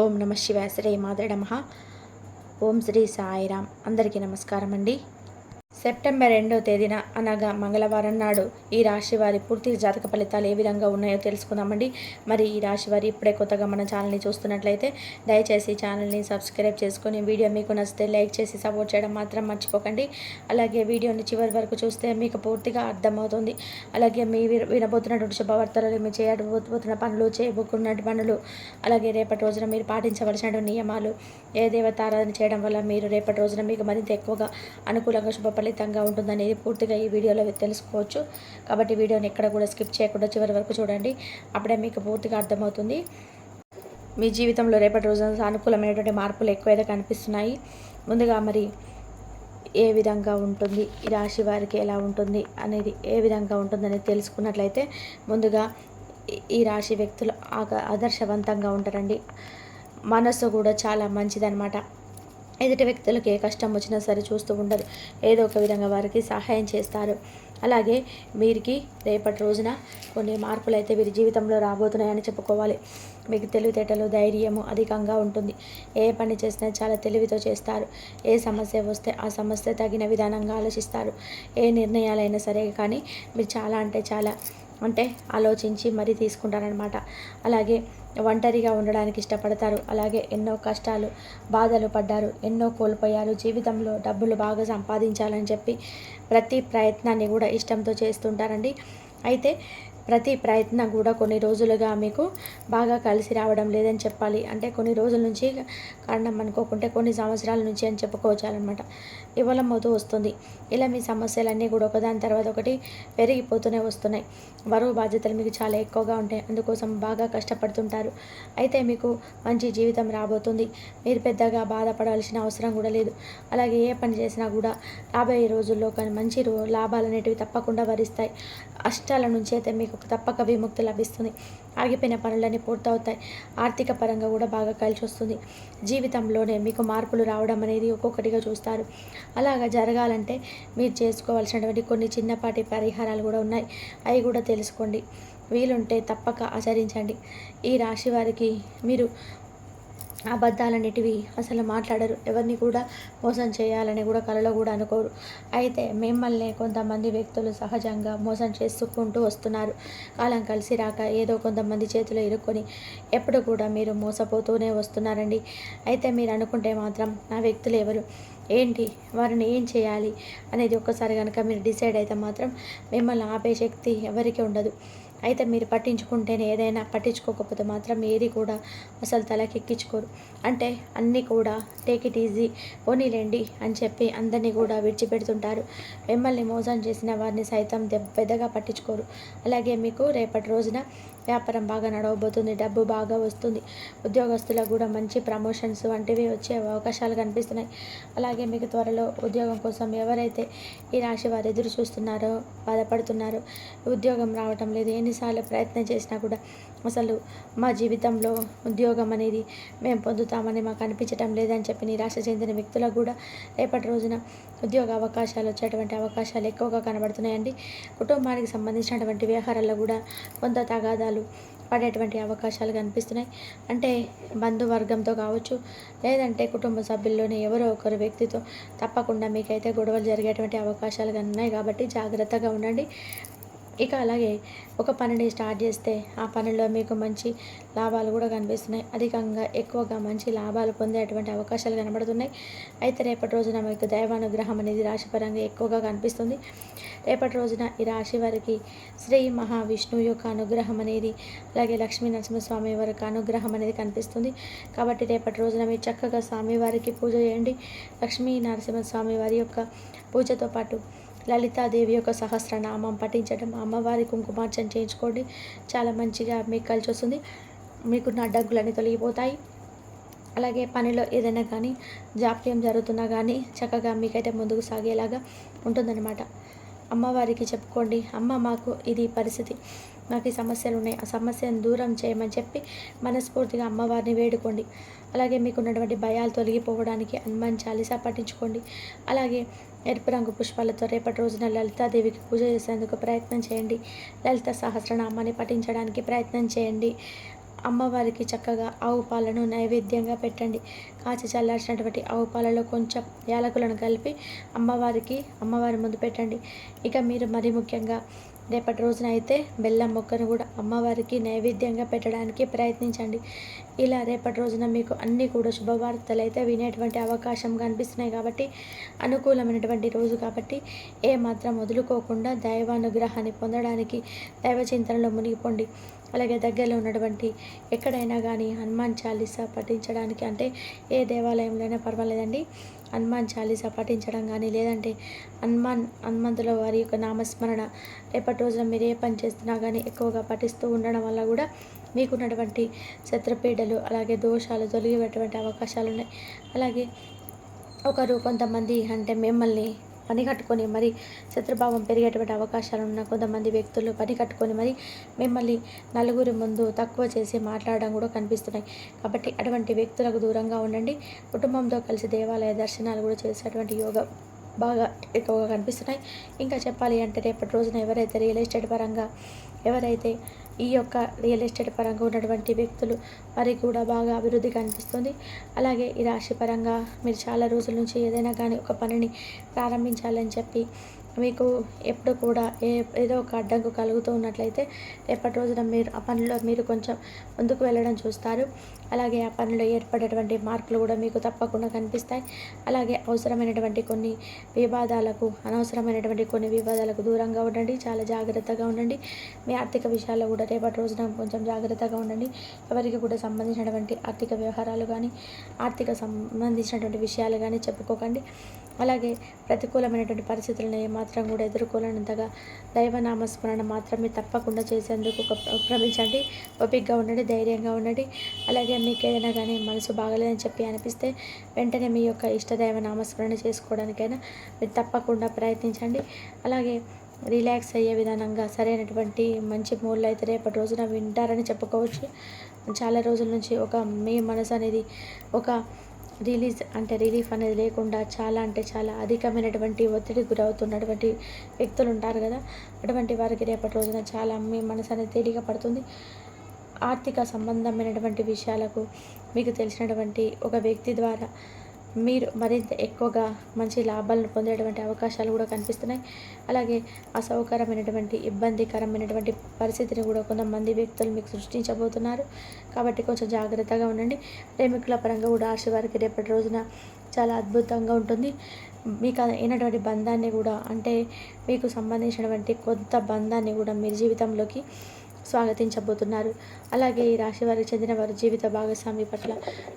ఓం నమ శివాయ. శ్రీ మాధవ నమః. ఓం శ్రీ సాయిరామ్. అందరికీ నమస్కారం అండి. సెప్టెంబర్ 2వ తేదీన అనగా మంగళవారం నాడు ఈ రాశి వారి పూర్తి జాతక ఫలితాలు ఏ విధంగా ఉన్నాయో తెలుసుకుందామండి. మరి ఈ రాశి వారి ఇప్పుడే కొత్తగా మన ఛానల్ని చూస్తున్నట్లయితే దయచేసి ఛానల్ని సబ్స్క్రైబ్ చేసుకొని వీడియో మీకు నచ్చితే లైక్ చేసి సపోర్ట్ చేయడం మాత్రం మర్చిపోకండి. అలాగే వీడియోని చివరి వరకు చూస్తే మీకు పూర్తిగా అర్థమవుతుంది. అలాగే మీ వినబోతున్నటువంటి శుభవార్తలు, మీరు చేయబోతున్న పనులు, చేయబోతున్నటువంటి పనులు, అలాగే రేపటి రోజున మీరు పాటించవలసినటువంటి నియమాలు, ఏ దేవత ఆరాధన చేయడం వల్ల మీరు రేపటి రోజున మీకు మరింత ఎక్కువగా అనుకూలంగా శుభ ఫలితంగా ఉంటుందనేది పూర్తిగా ఈ వీడియోలో తెలుసుకోవచ్చు. కాబట్టి వీడియోని ఎక్కడ కూడా స్కిప్ చేయకుండా చివరి వరకు చూడండి. అప్పుడే మీకు పూర్తిగా అర్థమవుతుంది. మీ జీవితంలో రేపటి రోజున సానుకూలమైనటువంటి మార్పులు ఎక్కువగా కనిపిస్తున్నాయి. ముందుగా మరి ఏ విధంగా ఉంటుంది, ఈ రాశి వారికి ఎలా ఉంటుంది అనేది, ఏ విధంగా ఉంటుందనేది తెలుసుకున్నట్లయితే ముందుగా ఈ రాశి వ్యక్తులు ఆదర్శవంతంగా ఉంటారండి. మనసు కూడా చాలా మంచిదన్నమాట. ఎదుటి వ్యక్తులకు ఏ కష్టం వచ్చినా సరే చూస్తూ ఉండదు, ఏదో ఒక విధంగా వారికి సహాయం చేస్తారు. అలాగే వీరికి రేపటి రోజున కొన్ని మార్పులు అయితే వీరి జీవితంలో రాబోతున్నాయని చెప్పుకోవాలి. మీకు తెలివితేటలు, ధైర్యము అధికంగా ఉంటుంది. ఏ పని చేసినా చాలా తెలివితో చేస్తారు. ఏ సమస్య వస్తే ఆ సమస్య తగిన విధానంగా ఆలోచిస్తారు. ఏ నిర్ణయాలైనా సరే కానీ మీరు చాలా ఆలోచించి మరీ తీసుకుంటారనమాట. అలాగే ఒంటరిగా ఉండడానికి ఇష్టపడతారు. అలాగే ఎన్నో కష్టాలు, బాధలు పడ్డారు, ఎన్నో కోల్పోయారు. జీవితంలో డబ్బులు బాగా సంపాదించాలని చెప్పి ప్రతి ప్రయత్నాన్ని కూడా ఇష్టంతో చేస్తుంటారండి. అయితే ప్రతి ప్రయత్నం కూడా కొన్ని రోజులుగా మీకు బాగా కలిసి రావడం లేదని చెప్పాలి. అంటే కొన్ని రోజుల నుంచి కారణం అనుకోకుంటే కొన్ని సంవత్సరాల నుంచి అని చెప్పుకోవచ్చాలన్నమాట. విఫలమవుతూ వస్తుంది. ఇలా మీ సమస్యలన్నీ కూడా ఒకదాని తర్వాత ఒకటి పెరిగిపోతూనే వస్తున్నాయి. బరువు బాధ్యతలు మీకు చాలా ఎక్కువగా ఉంటాయి. అందుకోసం బాగా కష్టపడుతుంటారు. అయితే మీకు మంచి జీవితం రాబోతుంది. మీరు పెద్దగా బాధపడాల్సిన అవసరం కూడా లేదు. అలాగే ఏ పని చేసినా కూడా రాబోయే రోజుల్లో కానీ మంచి లాభాలు అనేటివి తప్పకుండా వరిస్తాయి. అష్టాల నుంచి అయితే మీకు తప్పక విముక్తి లభిస్తుంది. ఆగిపోయిన పనులన్నీ పూర్తవుతాయి. ఆర్థిక పరంగా కూడా బాగా కలిసి వస్తుంది. జీవితంలోనే మీకు మార్పులు రావడం అనేది ఒక్కొక్కటిగా చూస్తారు. అలాగా జరగాలంటే మీరు చేసుకోవాల్సినటువంటి కొన్ని చిన్నపాటి పరిహారాలు కూడా ఉన్నాయి. అవి కూడా తెలుసుకోండి. వీలుంటే తప్పక ఆచరించండి. ఈ రాశి వారికి మీరు అబద్ధాలన్నిటివి అసలు మాట్లాడరు. ఎవరిని కూడా మోసం చేయాలని కూడా కలలో కూడా అనుకోరు. అయితే మిమ్మల్ని కొంతమంది వ్యక్తులు సహజంగా మోసం చేసుకుంటూ వస్తున్నారు. కాలం కలిసి రాక ఏదో కొంతమంది చేతిలో ఇరుక్కొని ఎప్పుడు కూడా మీరు మోసపోతూనే వస్తున్నారండి. అయితే మీరు అనుకుంటే మాత్రం ఆ వ్యక్తులు ఎవరు, ఏంటి, వారిని ఏం చేయాలి అనేది ఒక్కసారి కనుక మీరు డిసైడ్ అయితే మాత్రం మిమ్మల్ని ఆపే శక్తి ఎవరికి ఉండదు. అయితే మీరు పట్టించుకుంటేనే ఏదైనా, పట్టించుకోకపోతే మాత్రం ఏది కూడా అసలు తలకెక్కించుకోరు. అంటే అన్నీ కూడా టేక్ ఇట్ ఈజీ, పోనీలేండి అని చెప్పి అందరినీ కూడా విడిచిపెడుతుంటారు. మిమ్మల్ని మోసం చేసిన వారిని సైతం పెద్దగా పట్టించుకోరు. అలాగే మీకు రేపటి రోజున వ్యాపారం బాగా నడవబోతుంది. డబ్బు బాగా వస్తుంది. ఉద్యోగస్తులకు కూడా మంచి ప్రమోషన్స్ వంటివి వచ్చే అవకాశాలు కనిపిస్తున్నాయి. అలాగే మీకు త్వరలో ఉద్యోగం కోసం ఎవరైతే ఈ రాశి వారు ఎదురు చూస్తున్నారో, బాధపడుతున్నారో, ఉద్యోగం రావటం లేదు, ఎన్నిసార్లు ప్రయత్నం చేసినా కూడా అసలు మా జీవితంలో ఉద్యోగం అనేది మేము పొందుతామని మాకు అనిపించడం లేదని చెప్పి నిరాశ చెందిన వ్యక్తులకు కూడా రేపటి రోజున ఉద్యోగ అవకాశాలు వచ్చేటువంటి అవకాశాలు ఎక్కువగా కనబడుతున్నాయండి. కుటుంబానికి సంబంధించినటువంటి వ్యవహారాల్లో కూడా కొంత తగాదాలు పడేటువంటి అవకాశాలు కనిపిస్తున్నాయి. అంటే బంధువర్గంతో కావచ్చు, లేదంటే కుటుంబ సభ్యుల్లోనే ఎవరో ఒకరు వ్యక్తితో తప్పకుండా మీకైతే గొడవలు జరిగేటువంటి అవకాశాలు ఉన్నాయి. కాబట్టి జాగ్రత్తగా ఉండండి. ఇక అలాగే ఒక పనిని స్టార్ట్ చేస్తే ఆ పనిలో మీకు మంచి లాభాలు కూడా కనిపిస్తున్నాయి. అధికంగా ఎక్కువగా మంచి లాభాలు పొందేటువంటి అవకాశాలు కనబడుతున్నాయి. అయితే రేపటి రోజున మీకు దైవానుగ్రహం అనేది రాశిపరంగా ఎక్కువగా కనిపిస్తుంది. రేపటి రోజున ఈ రాశి వారికి శ్రీ మహావిష్ణువు యొక్క అనుగ్రహం అనేది, అలాగే లక్ష్మీ నరసింహస్వామి వారి యొక్క అనుగ్రహం అనేది కనిపిస్తుంది. కాబట్టి రేపటి రోజున మీరు చక్కగా స్వామివారికి పూజ చేయండి. లక్ష్మీ నరసింహస్వామి వారి యొక్క పూజతో పాటు లలితాదేవి యొక్క సహస్రనామం పఠించడం, అమ్మవారి కుంకుమార్చన చేయించుకోండి. చాలా మంచిగా మీకు కలిసి వస్తుంది. మీకున్న అడ్డంకులన్నీ తొలగిపోతాయి. అలాగే పనిలో ఏదైనా కానీ జాప్యం జరుగుతున్నా కానీ చక్కగా మీకైతే ముందుకు సాగేలాగా ఉంటుందన్నమాట. అమ్మవారికి చెప్పుకోండి, అమ్మ మాకు ఇది పరిస్థితి, నాకు ఈ సమస్యలు ఉన్నాయి, ఆ సమస్యను దూరం చేయమని చెప్పి మనస్ఫూర్తిగా అమ్మవారిని వేడుకోండి. అలాగే మీకున్నటువంటి భయాలు తొలగిపోవడానికి హనుమాన్ చాలీసా పఠించుకోండి. అలాగే ఎరుపు రంగు పుష్పాలతో రేపటి రోజున లలితాదేవికి పూజ చేసేందుకు ప్రయత్నం చేయండి. లలిత సహస్రనామాన్ని పఠించడానికి ప్రయత్నం చేయండి. అమ్మవారికి చక్కగా ఆవు పాలను నైవేద్యంగా పెట్టండి. కాచి చల్లార్చినటువంటి ఆవు పాలలో కొంచెం యాలకులను కలిపి అమ్మవారి ముందు పెట్టండి. ఇక మీరు మరీ ముఖ్యంగా రేపటి రోజున అయితే బెల్లం ముక్కను కూడా అమ్మవారికి నైవేద్యంగా పెట్టడానికి ప్రయత్నించండి. ఇలా రేపటి రోజున మీకు అన్నీ కూడా శుభవార్తలు అయితే వినేటువంటి అవకాశం కనిపిస్తున్నాయి కాబట్టి, అనుకూలమైనటువంటి రోజు కాబట్టి ఏమాత్రం వదులుకోకుండా దైవానుగ్రహాన్ని పొందడానికి దైవ చింతనలో మునిగిపోండి. అలాగే దగ్గరలో ఉన్నటువంటి ఎక్కడైనా కానీ హనుమాన్ చాలీసా పఠించడానికి, అంటే ఏ దేవాలయంలో అయినా పర్వాలేదండి, హనుమాన్ చాలీసా పఠించడం కానీ, లేదంటే హనుమంతుల వారి యొక్క నామస్మరణ రేపటి రోజున మీరు ఏ పని చేస్తున్నా కానీ ఎక్కువగా పఠిస్తూ ఉండడం వల్ల కూడా మీకున్నటువంటి శత్రుపీడలు అలాగే దోషాలు తొలగిపోయేటువంటి అవకాశాలు ఉన్నాయి. అలాగే కొంతమంది అంటే మిమ్మల్ని పని కట్టుకొని మరి శత్రుభావం పెరిగేటువంటి అవకాశాలు ఉన్న కొంతమంది వ్యక్తులు పని కట్టుకొని మరి మిమ్మల్ని నలుగురి ముందు తక్కువ చేసి మాట్లాడడం కూడా కనిపిస్తున్నాయి. కాబట్టి అటువంటి వ్యక్తులకు దూరంగా ఉండండి. కుటుంబంతో కలిసి దేవాలయ దర్శనాలు కూడా చేసేటువంటి యోగం బాగా ఎక్కువగా కనిపిస్తున్నాయి. ఇంకా చెప్పాలి అంటే రేపటి రోజున ఎవరైతే ఈ యొక్క రియల్ ఎస్టేట్ పరంగా ఉన్నటువంటి వ్యక్తులు వారికి కూడా బాగా అభివృద్ధి కనిపిస్తుంది. అలాగే ఈ రాశి పరంగా మీరు చాలా రోజుల నుంచి ఏదైనా కానీ ఒక పనిని ప్రారంభించాలని చెప్పి మీకు ఎప్పుడు కూడా ఏదో ఒక అడ్డంకు కలుగుతూ ఉన్నట్లయితే రేపటి రోజున మీరు ఆ పనిలో మీరు కొంచెం ముందుకు వెళ్ళడం చూస్తారు. అలాగే ఆ పనిలో ఏర్పడేటువంటి మార్పులు కూడా మీకు తప్పకుండా కనిపిస్తాయి. అలాగే అనవసరమైనటువంటి కొన్ని వివాదాలకు దూరంగా ఉండండి. చాలా జాగ్రత్తగా ఉండండి. మీ ఆర్థిక విషయాల్లో కూడా రేపటి రోజున కొంచెం జాగ్రత్తగా ఉండండి. ఎవరికి కూడా సంబంధించినటువంటి ఆర్థిక వ్యవహారాలు కానీ సంబంధించినటువంటి విషయాలు కానీ చెప్పుకోకండి. అలాగే ప్రతికూలమైనటువంటి పరిస్థితులను ఏమాత్రం కూడా ఎదుర్కోలేనంతగా దైవనామస్మరణ మాత్రమే తప్పకుండా చేసేందుకు ప్రమించండి. ఓపికగా ఉండండి, ధైర్యంగా ఉండండి. అలాగే మీకు ఏదైనా కానీ మనసు బాగలేదని చెప్పి అనిపిస్తే వెంటనే మీ యొక్క ఇష్టదైవ నామస్మరణ చేసుకోవడానికైనా మీరు తప్పకుండా ప్రయత్నించండి. అలాగే రిలాక్స్ అయ్యే విధానంగా సరైనటువంటి మంచి మూడ్లో అయితే రేపటి రోజున వింటారని చెప్పుకోవచ్చు. చాలా రోజుల నుంచి మీ మనసు అనేది రిలీఫ్ అనేది లేకుండా చాలా అధికమైనటువంటి ఒత్తిడికి గురవుతున్నటువంటి వ్యక్తులు ఉంటారు కదా, అటువంటి వారికి రేపటి రోజున చాలా మీ మనసు అనేది తేలిక పడుతుంది. ఆర్థిక సంబంధమైనటువంటి విషయాలకు మీకు తెలిసినటువంటి ఒక వ్యక్తి ద్వారా మీరు మరింత ఎక్కువగా మంచి లాభాలను పొందేటువంటి అవకాశాలు కూడా కనిపిస్తున్నాయి. అలాగే అసౌకర్యమైనటువంటి ఇబ్బందికరమైనటువంటి పరిస్థితిని కూడా కొంతమంది వ్యక్తులు మీకు సృష్టించబోతున్నారు. కాబట్టి కొంచెం జాగ్రత్తగా ఉండండి. ప్రేమికుల పరంగా కూడా రాశి వారికి రేపటి రోజున చాలా అద్భుతంగా ఉంటుంది. మీకు అయినటువంటి బంధాన్ని కూడా, అంటే మీకు సంబంధించినటువంటి కొత్త బంధాన్ని కూడా మీరు జీవితంలోకి స్వాగతించబోతున్నారు. అలాగే ఈ రాశి వారికి చెందిన వారి జీవిత భాగస్వామి పట్ల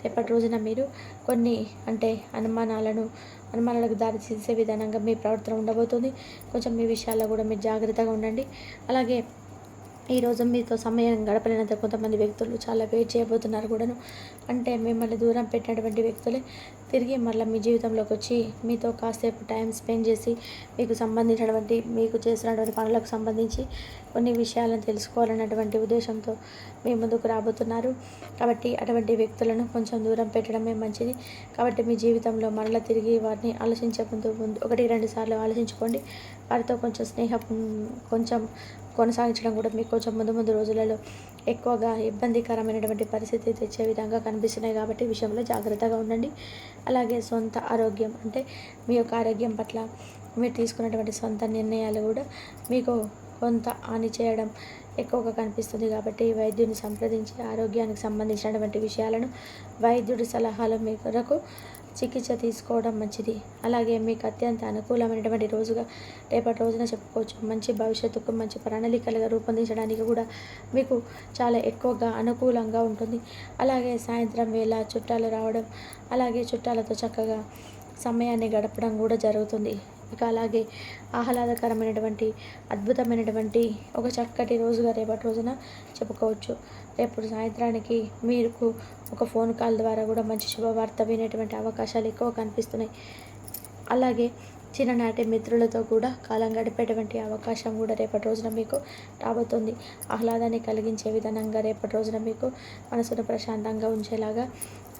రేపటి రోజున మీరు కొన్ని అనుమానాలకు దారి తీసే విధానంగా మీ ప్రవర్తన ఉండబోతుంది. కొంచెం మీ విషయాల్లో కూడా మీరు జాగ్రత్తగా ఉండండి. అలాగే ఈరోజు మీతో సమయం గడపలేనంత కొంతమంది వ్యక్తులు చాలా వెయిట్ చేయబోతున్నారు కూడాను. అంటే మిమ్మల్ని దూరం పెట్టినటువంటి వ్యక్తులే తిరిగి మళ్ళీ మీ జీవితంలోకి వచ్చి మీతో కాసేపు టైం స్పెండ్ చేసి మీకు చేసినటువంటి పనులకు సంబంధించి కొన్ని విషయాలను తెలుసుకోవాలన్నటువంటి ఉద్దేశంతో మీ ముందుకు రాబోతున్నారు. కాబట్టి అటువంటి వ్యక్తులను కొంచెం దూరం పెట్టడమే మంచిది. కాబట్టి మీ జీవితంలో మరలా తిరిగి వారిని ఆలోచించే ముందు 1-2 సార్లు ఆలోచించుకోండి. వారితో కొంచెం స్నేహం కొనసాగించడం కూడా మీకు కొంచెం ముందు రోజులలో ఎక్కువగా ఇబ్బందికరమైనటువంటి పరిస్థితి తెచ్చే విధంగా కనిపిస్తున్నాయి. కాబట్టి ఈ విషయంలో జాగ్రత్తగా ఉండండి. అలాగే సొంత ఆరోగ్యం, అంటే మీ యొక్క ఆరోగ్యం పట్ల మీరు తీసుకున్నటువంటి సొంత నిర్ణయాలు కూడా మీకు కొంత హాని చేయడం ఎక్కువగా కనిపిస్తుంది. కాబట్టి వైద్యుని సంప్రదించి ఆరోగ్యానికి సంబంధించినటువంటి విషయాలను వైద్యుడి సలహాల మేరకు చికిత్స తీసుకోవడం మంచిది. అలాగే మీకు అత్యంత అనుకూలమైనటువంటి రోజుగా రేపటి రోజున చెప్పుకోవచ్చు. మంచి భవిష్యత్తుకు మంచి ప్రణాళికలుగా రూపొందించడానికి కూడా మీకు చాలా ఎక్కువగా అనుకూలంగా ఉంటుంది. అలాగే సాయంత్రం వేళ చుట్టాలు రావడం, అలాగే చుట్టాలతో చక్కగా సమయాన్ని గడపడం కూడా జరుగుతుంది. ఇక అలాగే ఆహ్లాదకరమైనటువంటి అద్భుతమైనటువంటి ఒక చక్కటి రోజుగా రేపటి రోజున చెప్పుకోవచ్చు. రేపు సాయంత్రానికి మీకు ఒక ఫోన్ కాల్ ద్వారా కూడా మంచి శుభవార్త వినేటువంటి అవకాశాలు ఎక్కువ కనిపిస్తున్నాయి. అలాగే చిన్ననాటి మిత్రులతో కూడా కాలం గడిపేటువంటి అవకాశం కూడా రేపటి రోజున మీకు రాబోతుంది. ఆహ్లాదాన్ని కలిగించే విధానంగా రేపటి రోజున మీకు మనసును ప్రశాంతంగా ఉంచేలాగా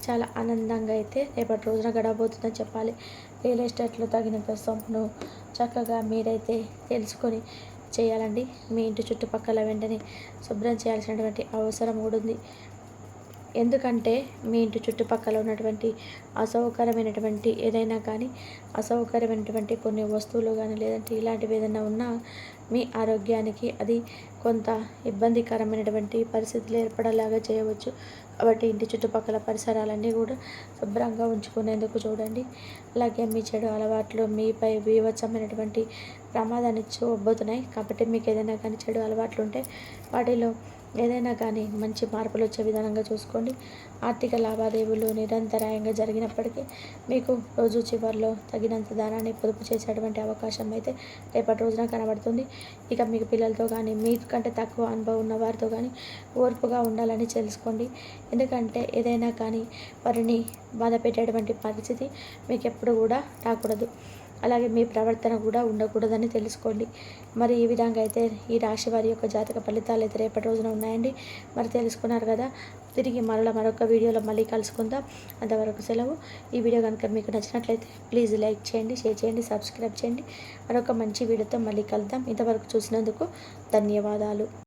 చాలా ఆనందంగా అయితే రేపటి రోజున గడవబోతుందని చెప్పాలి. రియల్ ఎస్టేట్లో తగినంత సొమ్మును చక్కగా మీరైతే తెలుసుకొని చేయాలండి. మీ ఇంటి చుట్టుపక్కల వెంటనే శుభ్రం చేయాల్సినటువంటి అవసరం కూడా ఉంది. ఎందుకంటే మీ ఇంటి చుట్టుపక్కల ఉన్నటువంటి అసౌకర్యమైనటువంటి ఏదైనా కానీ, అసౌకర్యమైనటువంటి కొన్ని వస్తువులు కానీ, లేదంటే ఇలాంటివి ఏదైనా ఉన్నా మీ ఆరోగ్యానికి అది కొంత ఇబ్బందికరమైనటువంటి పరిస్థితులు ఏర్పడేలాగా చేయవచ్చు. కాబట్టి ఇంటి చుట్టుపక్కల పరిసరాలన్నీ కూడా శుభ్రంగా ఉంచుకునేందుకు చూడండి. అలాగే మీ చెడు అలవాట్లు మీపై బీభత్సమైనటువంటి ప్రమాదాన్ని చూపబోతున్నాయి. కాబట్టి మీకు ఏదైనా కానీ చెడు అలవాట్లు ఉంటే వాటిలో ఏదైనా కానీ మంచి మార్పులు వచ్చే విధానంగా చూసుకోండి. ఆర్థిక లావాదేవీలు నిరంతరాయంగా జరిగినప్పటికీ మీకు రోజు చివరిలో తగినంత ధనాన్ని పొదుపు చేసేటువంటి అవకాశం అయితే రేపటి రోజున కనబడుతుంది. ఇక మీకు పిల్లలతో కానీ, మీకంటే తక్కువ అనుభవం ఉన్న వారితో కానీ ఓర్పుగా ఉండాలని తెలుసుకోండి. ఎందుకంటే ఏదైనా కానీ వారిని బాధ పెట్టేటువంటి పరిస్థితి మీకు ఎప్పుడు కూడా రాకూడదు. అలాగే మీ ప్రవర్తన కూడా ఉండకూడదని తెలుసుకోండి. మరి ఈ విధంగా అయితే ఈ రాశి వారి యొక్క జాతక ఫలితాలు అయితే రేపటి రోజున ఉన్నాయండి. మరి తెలుసుకున్నారు కదా. తిరిగి మరొక వీడియోలో మళ్ళీ కలుసుకుందాం. అంతవరకు సెలవు. ఈ వీడియో కనుక మీకు నచ్చినట్లయితే ప్లీజ్ లైక్ చేయండి, షేర్ చేయండి, సబ్స్క్రైబ్ చేయండి. మరొక మంచి వీడియోతో మళ్ళీ కలుద్దాం. ఇంతవరకు చూసినందుకు ధన్యవాదాలు.